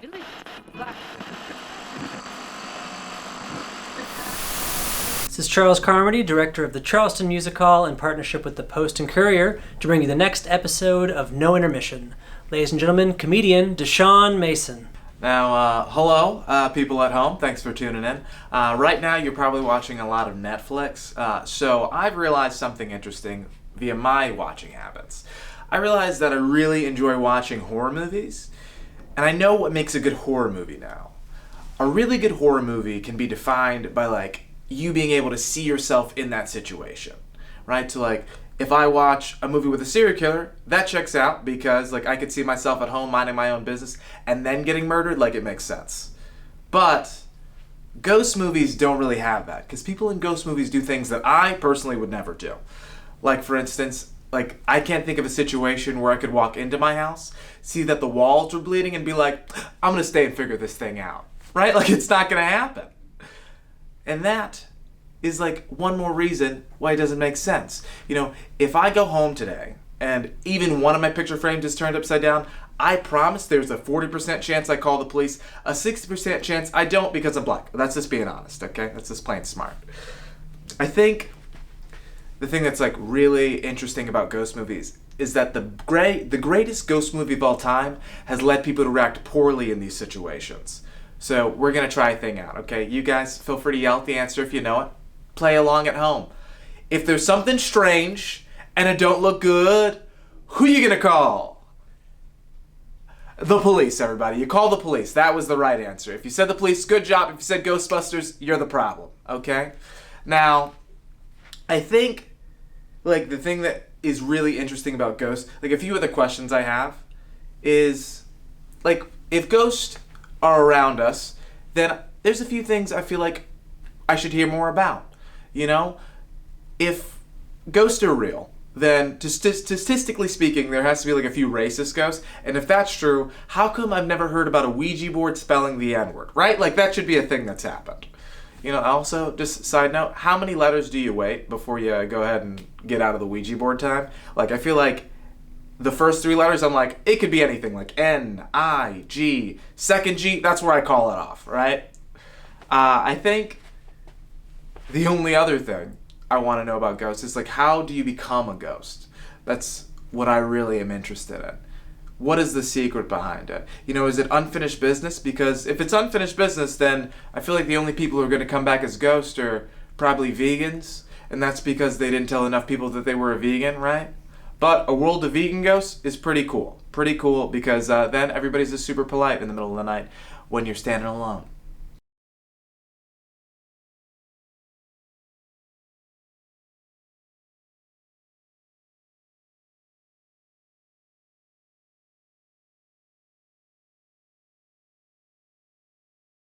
Really? Black. This is Charles Carmody, director of the Charleston Music Hall, in partnership with the Post and Courier, to bring you the next episode of No Intermission. Ladies and gentlemen, comedian Deshawn Mason. Now, hello, people at home. Thanks for tuning in. Right now, you're probably watching a lot of Netflix. So I've realized something interesting via my watching habits. I realized that I really enjoy watching horror movies, and I know what makes a good horror movie now. A really good horror movie can be defined by, you being able to see yourself in that situation, right? So, if I watch a movie with a serial killer, that checks out because, I could see myself at home minding my own business and then getting murdered, it makes sense. But ghost movies don't really have that because people in ghost movies do things that I personally would never do. For instance, I can't think of a situation where I could walk into my house, see that the walls are bleeding and be like, I'm going to stay and figure this thing out, right? It's not going to happen. And that is one more reason why it doesn't make sense. If I go home today and even one of my picture frames is turned upside down, I promise there's a 40% chance I call the police, a 60% chance I don't because I'm black. That's just being honest, okay? That's just plain smart. I think the thing that's really interesting about ghost movies is that the greatest ghost movie of all time has led people to react poorly in these situations. So we're going to try a thing out, okay? You guys feel free to yell at the answer if you know it. Play along at home. If there's something strange and it don't look good, who you going to call? The police, everybody. You call the police. That was the right answer. If you said the police, good job. If you said Ghostbusters, you're the problem, okay? Now, I think, the thing that is really interesting about ghosts, a few other questions I have is, if ghosts are around us, then there's a few things I feel like I should hear more about. If ghosts are real, then statistically speaking, there has to be a few racist ghosts. And if that's true, how come I've never heard about a Ouija board spelling the N-word, right? That should be a thing that's happened. Also, just side note, how many letters do you wait before you go ahead and get out of the Ouija board time? I feel like the first three letters, I'm it could be anything, N, I, G, second G, that's where I call it off, right? I think the only other thing I want to know about ghosts is, how do you become a ghost? That's what I really am interested in. What is the secret behind it? Is it unfinished business? Because if it's unfinished business, then I feel like the only people who are going to come back as ghosts are probably vegans, and that's because they didn't tell enough people that they were a vegan, right? But a world of vegan ghosts is pretty cool. Pretty cool because then everybody's just super polite in the middle of the night when you're standing alone.